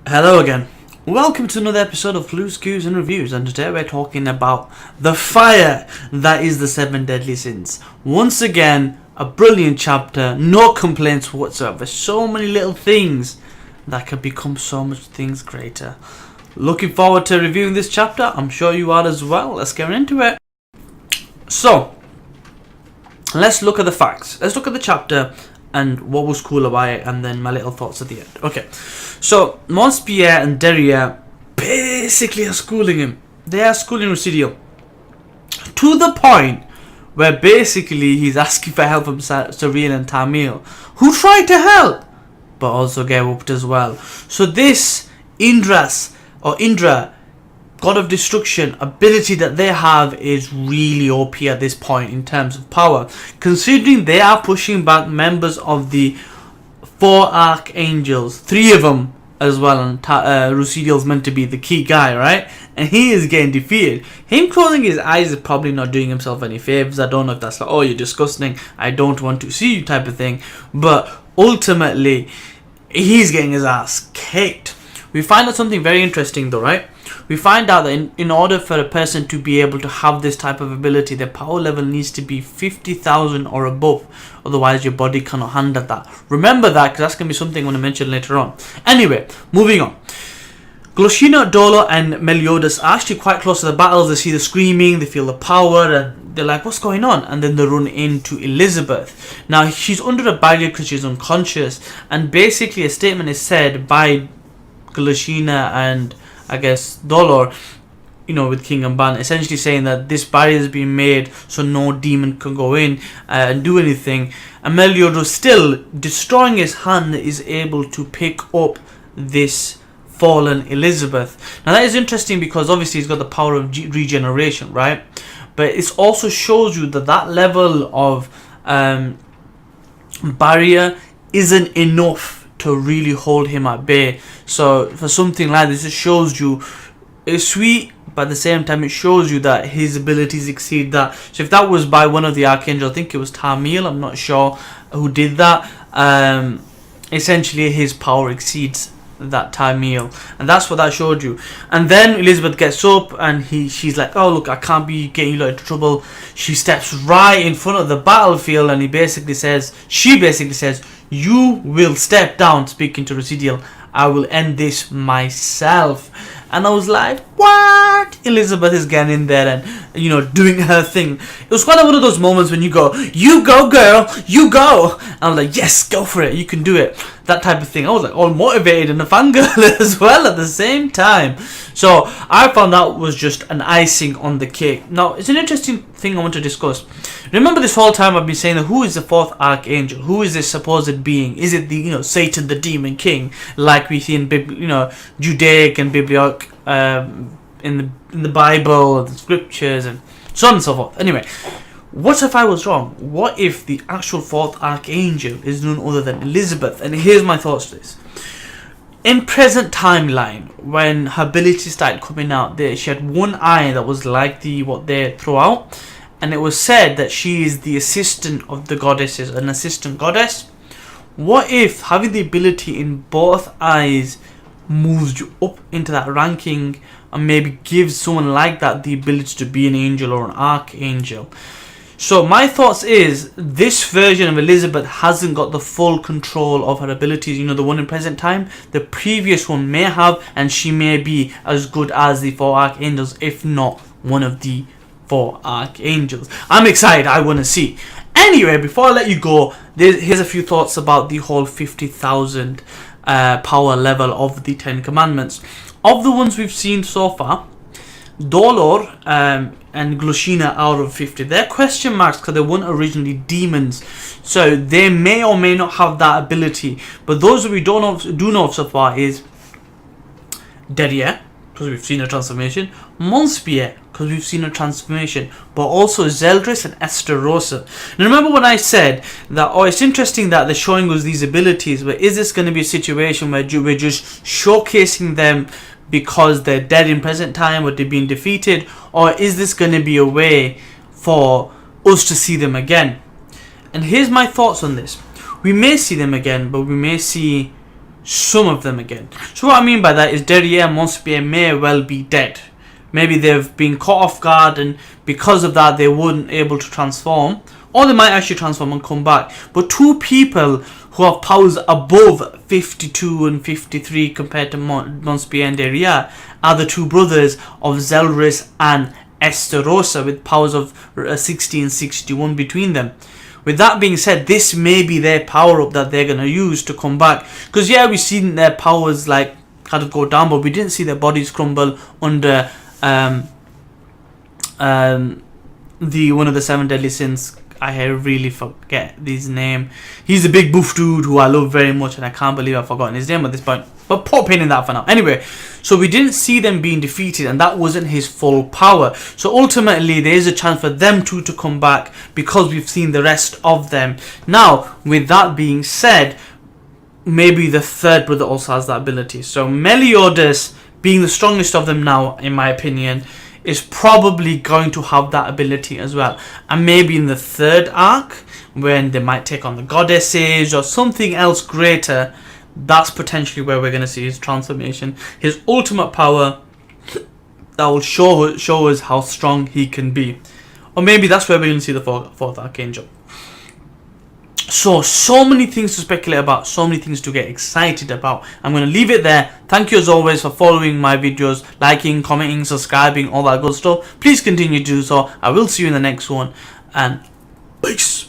Hello again. Welcome to another episode of Clues, Cues and Reviews, and today we're talking about the fire that is the 7 deadly sins. Once again, a brilliant chapter, no complaints whatsoever. So many little things that can become so much things greater. Looking forward to reviewing this chapter. I'm sure you are as well. Let's get into it. So, let's look at the facts. Let's look at the chapter and what was cool about it, and then my little thoughts at the end. Okay, so Montpierre and Derriere basically are schooling him. They are schooling Rucidel to the point where basically he's asking for help from Cyril and Tamil, who tried to help but also get whooped as well. So this Indra, God of Destruction, ability that they have is really OP at this point in terms of power, considering they are pushing back members of the 4 Archangels, 3 of them as well, and Rucidel's meant to be the key guy, right? And he is getting defeated. Him closing his eyes is probably not doing himself any favors. I don't know if that's like, oh, you're disgusting, I don't want to see you type of thing, but ultimately he's getting his ass kicked. We find out something very interesting though, right? We find out that in order for a person to be able to have this type of ability, their power level needs to be 50,000 or above. Otherwise, your body cannot handle that. Remember that, because that's going to be something I'm going to mention later on. Anyway, moving on. Gloshina, Dolo, and Meliodas are actually quite close to the battles. They see the screaming, they feel the power, and they're like, what's going on? And then they run into Elizabeth. Now, she's under a barrier because she's unconscious. And basically, a statement is said by Gloshina and I guess Dolor, with King and Ban, essentially saying that this barrier has been made so no demon can go in and do anything. And Meliodas, still destroying his hand, is able to pick up this fallen Elizabeth. Now that is interesting because obviously he's got the power of regeneration, right? But it also shows you that level of barrier isn't enough to really hold him at bay. So for something like this, it shows you it's sweet, but at the same time it shows you that his abilities exceed that. So if that was by one of the archangels, I think it was Tamil, I'm not sure who did that, essentially his power exceeds that Tamil, and that's what that showed you. And then Elizabeth gets up and she's like, oh look, I can't be getting you into trouble. She steps right in front of the battlefield and she basically says, you will step down, speaking to Rucidel. I will end this myself. And I was like, what? Elizabeth is getting in there and, doing her thing. It was kind of one of those moments when you go, you go girl, you go. And I'm like, yes, go for it, you can do it. That type of thing. I was like all motivated and a fangirl as well at the same time. So I found that was just an icing on the cake. Now, it's an interesting thing I want to discuss. Remember this whole time I've been saying that who is the 4th Archangel? Who is this supposed being? Is it the, Satan, the Demon King, like we see in, Judaic and Biblical, in the Bible, the scriptures, and so on and so forth. Anyway, what if I was wrong? What if the actual 4th Archangel is none other than Elizabeth? And here's my thoughts to this. In present timeline, when her abilities started coming out, she had one eye that was like what they throw out, and it was said that she is the assistant of the goddesses, an assistant goddess. What if having the ability in both eyes moves you up into that ranking and maybe gives someone like that the ability to be an angel or an archangel? So my thoughts is this version of Elizabeth hasn't got the full control of her abilities. The one in present time, the previous one may have, and she may be as good as the 4 Archangels, if not one of the 4 Archangels. I'm excited, I want to see. Anyway, before I let you go, here's a few thoughts about the whole 50,000 power level of the 10 Commandments. Of the ones we've seen so far, Dolor and Gloshina out of 50, they're question marks because they weren't originally demons, so they may or may not have that ability. But those that we do know of so far is Derriere, because we've seen a transformation, Montpierre, because we've seen a transformation, but also Zeldris and Esterossa. Now remember when I said that, it's interesting that they're showing us these abilities, but is this going to be a situation where we're just showcasing them because they're dead in present time or they're being defeated, or is this going to be a way for us to see them again? And here's my thoughts on this. We may see them again, but we may see some of them again. So what I mean by that is Derriere and Mont Spear may well be dead. Maybe they've been caught off guard, and because of that they weren't able to transform, or they might actually transform and come back. But two people who have powers above 52 and 53 compared to Mont Spear and Derriere are the two brothers of Zeldris and Esterossa, with powers of 60 and 61 between them. With that being said, this may be their power up that they're going to use to come back. Because yeah, we've seen their powers like kind of go down, but we didn't see their bodies crumble under the one of the 7 deadly sins. I really forget his name. He's a big buff dude who I love very much, and I can't believe I've forgotten his name at this point. But poor pin in that for now. Anyway, so we didn't see them being defeated, and that wasn't his full power. So ultimately, there is a chance for them two to come back because we've seen the rest of them. Now, with that being said, maybe the third brother also has that ability. So Meliodas, being the strongest of them now, in my opinion, is probably going to have that ability as well. And maybe in the third arc, when they might take on the goddesses or something else greater, that's potentially where we're going to see his transformation, his ultimate power that will show us how strong he can be. Or maybe that's where we're going to see the fourth archangel. So many things to speculate about, so many things to get excited about. I'm going to leave it there. Thank you as always for following my videos, liking, commenting, subscribing, all that good stuff. Please continue to do so. I will see you in the next one, and peace.